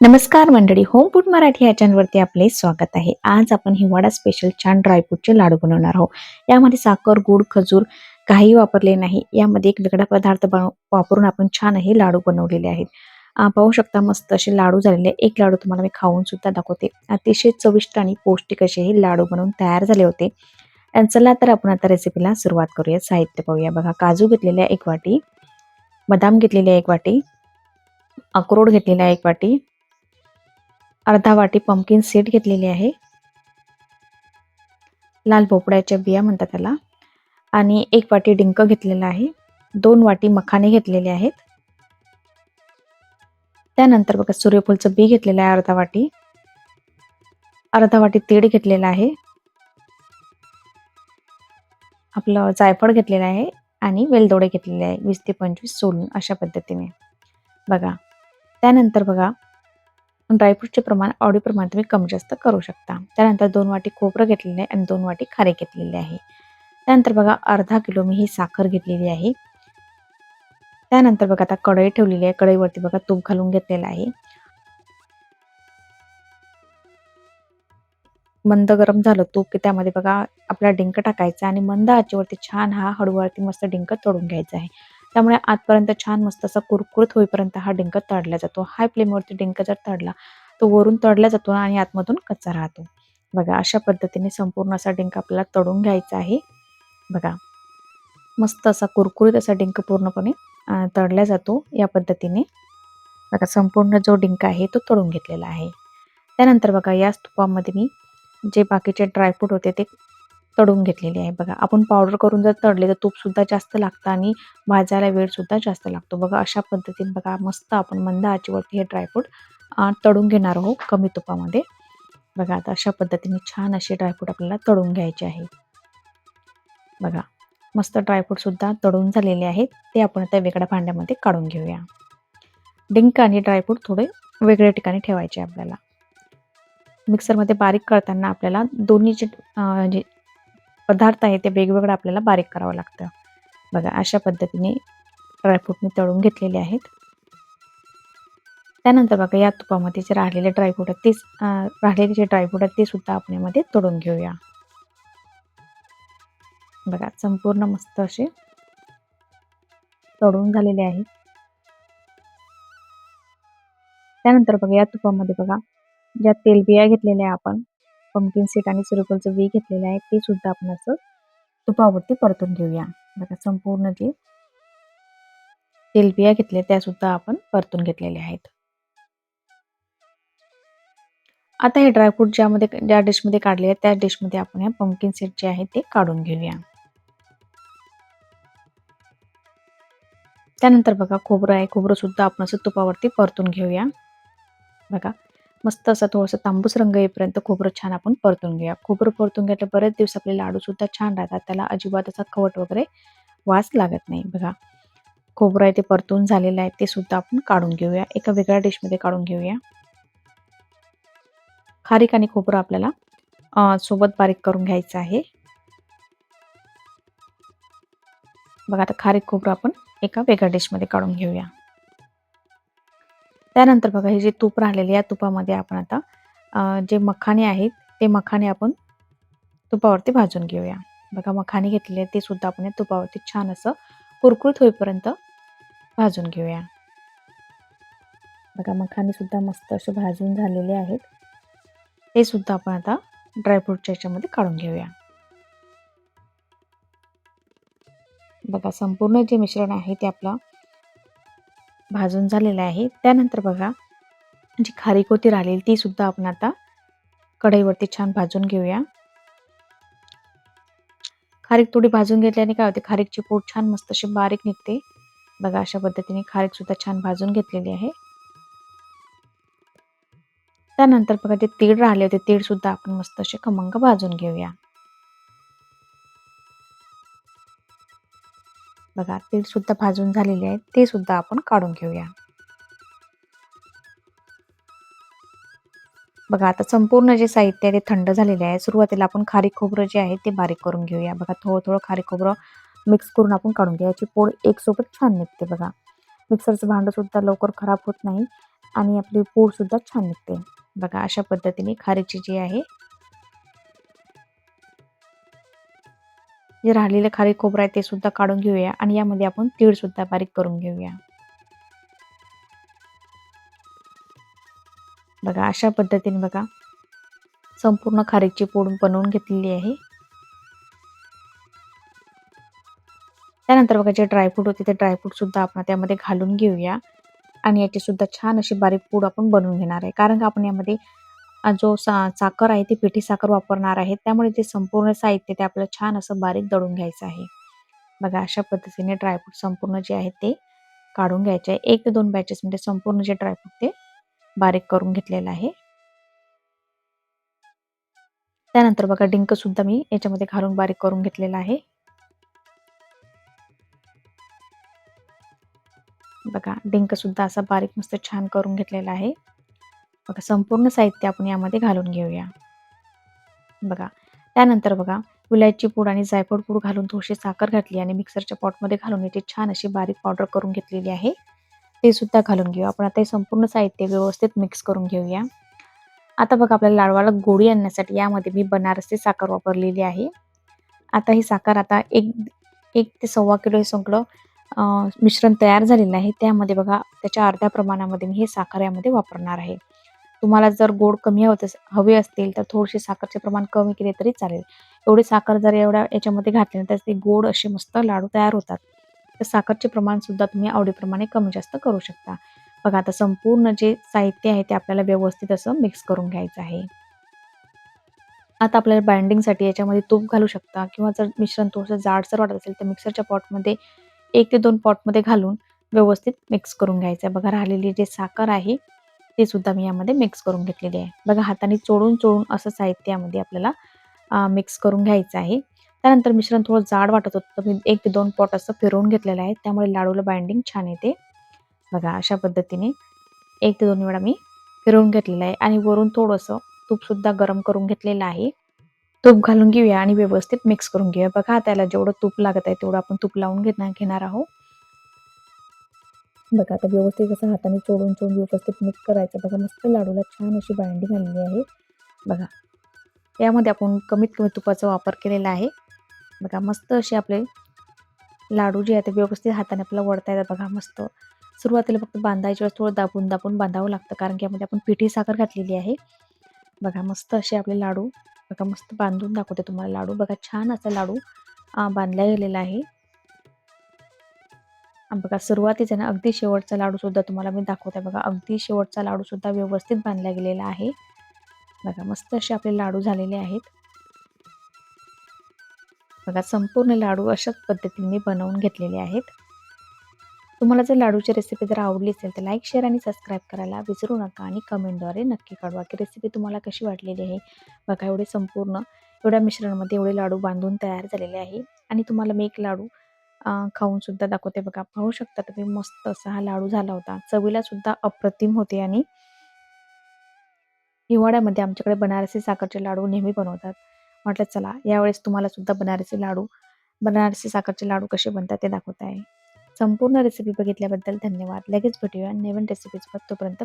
नमस्कार मंडळी, home food Marathi या चॅनलवरती आपले स्वागत आहे. आज आपण हिवाळा स्पेशल छान ड्रायफ्रूटचे लाडू बनवणार आहोत. यामध्ये साखर, गूळ, खजूर काही वापरले नाही. यामध्ये एक वेगळा पदार्थ वापरून आपण छान हे लाडू बनवलेले आहेत. पाहू शकता मस्त असे लाडू झालेले. एक लाडू तुम्हाला मी खाऊन सुद्धा दाखवते. अतिशय चविष्ट आणि पौष्टिक असे हे लाडू बनवून तयार झाले होते. चला तर आपण आता रेसिपीला सुरुवात करूया. साहित्य पाहूया. बघा, काजू घेतलेले 1 वाटी, बदाम घेतलेले 1 वाटी, अक्रोड घेतलेला 1 वाटी, अर्धा वाटी पंपकिन सीड घेतलेली आहे, लाल भोपळ्याच्या बिया म्हणतात त्याला, आणि 1 वाटी डिंक घेतलेला आहे, 2 वाटी मखाने घेतलेले आहेत. त्यानंतर बघा, सूर्यफूलचं बी घेतलेलं आहे अर्धा वाटी तीळ घेतलेला आहे, आपलं जायफळ घेतलेलं आहे आणि वेलदोडे घेतलेले आहे 20 ते 25 सोलून अशा पद्धतीने. बघा, त्यानंतर बघा, ड्रायफ्रूटचे प्रमाण आवडीप्रमाणे तुम्ही कमी जास्त करू शकता. त्यानंतर 2 वाटी खोबरं घेतलेले आहे आणि 2 वाटी खारे घेतलेले आहे. त्यानंतर बघा, अर्धा किलो मी ही साखर घेतलेली आहे. त्यानंतर बघा, आता कढई ठेवलेली आहे. कढईवरती बघा तूप घालून घेतलेलं आहे. मंद गरम झालं तूप की त्यामध्ये बघा आपला डिंक टाकायचा आणि मंद आचेवरती छान हा हळूवरती मस्त डिंक तळून घ्यायचा आहे. त्यामुळे आतपर्यंत छान मस्त असा कुरकुरीत होईपर्यंत हा डिंक तळला जातो. हाय फ्लेमवरती डिंक जर तळला तो वरून तळला जातो आणि आतमधून कच्चा राहतो. बघा, अशा पद्धतीने संपूर्ण असा डिंक आपल्याला तळून घ्यायचा आहे. बघा, मस्त असा कुरकुरीत असा डिंक पूर्णपणे तळला जातो या पद्धतीने. बघा, संपूर्ण जो डिंक आहे तो तळून घेतलेला आहे. त्यानंतर बघा, याच तुपामध्ये मी जे बाकीचे ड्रायफ्रूट होते ते तळून घेतलेले आहे. बघा, आपण पावडर करून जर तळले तर तूपसुद्धा जास्त लागतं आणि भाजायला वेळसुद्धा जास्त लागतो. बघा, अशा पद्धतीने बघा मस्त आपण मंद आचेवरती हे ड्रायफ्रूट तळून घेणार आहोत कमी तुपामध्ये. बघा, आता अशा पद्धतीने छान असे ड्रायफ्रूट आपल्याला तळून घ्यायचे आहे. बघा, मस्त ड्रायफ्रूटसुद्धा तळून झालेले आहेत. ते आपण आता वेगळ्या भांड्यामध्ये काढून घेऊया. डिंक आणि ड्रायफ्रूट थोडे वेगळ्या ठिकाणी ठेवायचे आपल्याला. मिक्सरमध्ये बारीक करताना आपल्याला दोन्ही जे पदार्थ आहे ते वेगवेगळं आपल्याला बारीक करावं लागतं. बघा, अशा पद्धतीने ड्रायफ्रूट मी तळून घेतलेले आहेत. त्यानंतर बघा, या तुपामध्ये जे राहिलेले ड्रायफ्रूट आहेत ते सुद्धा आपण यामध्ये तळून घेऊया. बघा, संपूर्ण मस्त असे तळून झालेले आहेत. त्यानंतर बघा, या तुपामध्ये बघा ज्या तेलबिया घेतलेल्या आपण पंपकिन सीड आणि सूर्यफूलचं बी घेतलेलं आहे ते सुद्धा आपण असं तुपावरती परतून घेऊया. बघा, संपूर्ण जे तेलबिया घेतले त्या सुद्धा आपण परतून घेतलेले आहेत. आता हे ड्रायफ्रूट ज्या डिशमध्ये काढले आहेत त्या डिशमध्ये आपण हे पंपकिन सीड जे आहे ते काढून घेऊया. त्यानंतर बघा, खोबरं आहे, खोबरं सुद्धा आपण असं तुपावरती परतून घेऊया. बघा, मस्त असं थोडंसं तांबूस रंग येईपर्यंत खोबरं छान आपण परतून घेऊया. खोबरं परतून घेतलं बरेच दिवस आपले लाडू सुद्धा छान राहतात. त्याला अजिबात असा खवट वगैरे वास लागत नाही. बघा, खोबरं आहे ते परतून झालेलं आहे ते सुद्धा आपण काढून घेऊया. एका वेगळ्या डिशमध्ये काढून घेऊया. खारीक आणि खोबरं आपल्याला सोबत बारीक करून घ्यायचं आहे. बघा, आता खारीक खोबरं आपण एका वेगळ्या डिशमध्ये काढून घेऊया. त्यानंतर बघा, हे जे तूप राहिलेले या तुपामध्ये आपण आता जे मखाने आहेत ते मखाने आपण तुपावरती भाजून घेऊया. बघा, मखाने घेतलेले ते सुद्धा आपण तुपावरती छान असं कुरकुरीत होईपर्यंत भाजून घेऊया. बघा, मखाने सुद्धा मस्त असे भाजून झालेले आहेत. ते सुद्धा आपण आता ड्रायफ्रूटच्या याच्यामध्ये काढून घेऊया. बघा, संपूर्ण जे मिश्रण आहे ते आपलं भाजून झालेलं आहे. त्यानंतर बघा, जी खारीक होती राहिलेली ती सुद्धा आपण आता कढईवरती छान भाजून घेऊया. खारीक थोडी भाजून घेतल्याने काय होते, खारीकची पूड छान मस्त अशी बारीक निघते. बघा, अशा पद्धतीने खारीक सुद्धा छान भाजून घेतलेली आहे. त्यानंतर बघा, जे तीळ राहिले होते तीळ सुद्धा आपण मस्त असे खमंग भाजून घेऊया. बघा, तीळ सुद्धा भाजून झालेले आहेत ते सुद्धा आपण काढून घेऊया. बघा, आता संपूर्ण जे साहित्य आहे ते थंड झालेले आहे. सुरुवातीला आपण खारीक खोबरं जे आहे ते बारीक करून घेऊया. बघा, थोडं खारीक खोबरं मिक्स करून आपण काढून घ्या. याची पोड एक सोबत छान निघते. बघा, मिक्सरचं भांडं सुद्धा लवकर खराब होत नाही आणि आपली पूडसुद्धा छान निघते. बघा अशा पद्धतीने खारीची जी आहे, जे राहिलेलं खारीक खोबरं आहे ते सुद्धा काढून घेऊया आणि यामध्ये आपण तीळसुद्धा बारीक करून घेऊया. बघा अशा पद्धतीने बघा संपूर्ण खारीकची पूड बनवून घेतलेली आहे. त्यानंतर बघा जे ड्रायफ्रूट होते ते ड्रायफ्रूटसुद्धा आपण त्यामध्ये घालून घेऊया आणि याची सुद्धा छान अशी बारीक पूड आपण बनवून घेणार आहे. कारण का आपण यामध्ये जो साखर आहे ती पिठी साखर वापरणार आहे. त्यामुळे ते संपूर्ण साहित्य ते आपल्याला छान असं बारीक दळून घ्यायचं आहे. बघा अशा पद्धतीने ड्रायफ्रूट संपूर्ण जे आहे ते काढून घ्यायचे आहे. 1 ते 2 बॅचेसमध्ये संपूर्ण जे ड्रायफ्रूट ते बारीक करून घेतलेलं आहे. त्यानंतर बघा डिंकसुद्धा मी याच्यामध्ये घालून बारीक करून घेतलेला आहे. बघा डिंकसुद्धा असा बारीक मस्त छान करून घेतलेला आहे. बघा संपूर्ण साहित्य आपण यामध्ये घालून घेऊया. बघा त्यानंतर बघा विलायची पूड आणि जायफळ पूड घालून थोडीशी साखर घातली आणि मिक्सरच्या पॉटमध्ये घालून याची छान अशी बारीक पावडर करून घेतलेली आहे. ते सुद्धा घालून घेऊ. आपण आता हे संपूर्ण साहित्य व्यवस्थित मिक्स करून घेऊया. आता बघा आपल्याला लाडवाला गोडी आणण्यासाठी यामध्ये मी बनारसी साखर वापरलेली आहे. आता ही साखर आता 1 ते सव्वा किलो हे सगळं मिश्रण तयार झालेलं आहे. त्यामध्ये बघा त्याच्या अर्ध्या प्रमाणामध्ये मी हे साखर यामध्ये वापरणार आहे. तुम्हाला जर गोड कमी हवे असतील तर थोडीशी साखरचे प्रमाण कमी केले तरी चालेल. एवढी साखर जर एवढ्या याच्यामध्ये घातली तर ते गोड असे मस्त लाडू तयार होतात. तर साखरचे प्रमाण सुद्धा तुम्ही आवडीप्रमाणे कमी जास्त करू शकता. बघा आता संपूर्ण जे साहित्य आहे ते आपल्याला व्यवस्थित असं मिक्स करून घ्यायचं आहे. आता आपल्याला बाइंडिंगसाठी याच्यामध्ये तूप घालू शकता किंवा जर मिश्रण थोडंसं जाडसर वाटत असेल तर मिक्सरच्या पॉटमध्ये 1 ते 2 पॉटमध्ये घालून व्यवस्थित मिक्स करून घ्यायचं आहे. बघा राहिलेली जी साखर आहे ते सुद्धा मी यामध्ये मिक्स करून घेतलेली आहे. बघा हाताने चोळून असं साहित्य यामध्ये आपल्याला मिक्स करून घ्यायचं आहे. त्यानंतर मिश्रण थोडं जाड वाटत होतं तर मी 1 ते 2 पॉट असं फिरवून घेतलेलं आहे. त्यामुळे लाडूला बाइंडिंग छान येते. बघा अशा पद्धतीने 1 ते 2 वेळा मी फिरवून घेतलेलं आहे आणि वरून थोडंसं तूपसुद्धा गरम करून घेतलेलं आहे. तूप घालून घेऊया आणि व्यवस्थित मिक्स करून घेऊया. बघा त्याला जेवढं तूप लागत आहे तेवढं आपण तूप लावून घेणार आहोत. बघा आता व्यवस्थित असं हाताने चोळून व्यवस्थित मिक्स करायचं. बघा मस्त लाडूला छान अशी बाइंडिंग आलेली आहे. बघा यामध्ये आपण कमीत कमी तुपाचा वापर केलेला आहे. बघा मस्त असे आपले लाडू जे आहे ते व्यवस्थित हाताने आपल्याला वळता येतात. बघा मस्त सुरुवातीला फक्त बांधायच्या वेळेस थोडं दाबून बांधावं लागतं कारण की यामध्ये आपण पिठी साखर घातलेली आहे. बघा मस्त असे आपले लाडू बघा मस्त बांधून दाखवते तुम्हाला लाडू. बघा छान असा लाडू बांधला गेलेला आहे. बघा सुरुवातीचा ना अगदी शेवटचा लाडूसुद्धा तुम्हाला मी दाखवते. बघा अगदी शेवटचा लाडूसुद्धा व्यवस्थित बांधला गेलेला आहे. बघा मस्त असे आपले लाडू झालेले आहेत. बघा संपूर्ण लाडू अशाच पद्धतीने मी बनवून घेतलेले आहेत. तुम्हाला जर लाडूची रेसिपी जर आवडली असेल तर लाईक, शेअर आणि सबस्क्राईब करायला विसरू नका आणि कमेंटद्वारे नक्की कळवा की रेसिपी तुम्हाला कशी वाटलेली आहे. बघा एवढे संपूर्ण एवढ्या मिश्रणामध्ये एवढे लाडू बांधून तयार झालेले आहे आणि तुम्हाला मी एक लाडू खाऊन सुद्धा दाखवते. बघा पाहू शकता तुम्ही मस्त असा हा लाडू झाला होता. चवीला सुद्धा अप्रतिम होते आणि हिवाळ्यामध्ये आमच्याकडे बनारसी साखरचे लाडू नेहमी बनवतात. म्हटलं चला यावेळेस तुम्हाला सुद्धा बनारसी साखरचे लाडू कसे बनतात ते दाखवत आहे. संपूर्ण रेसिपी बघितल्याबद्दल धन्यवाद. लगेच भेटूया नवीन रेसिपीसोबत. तोपर्यंत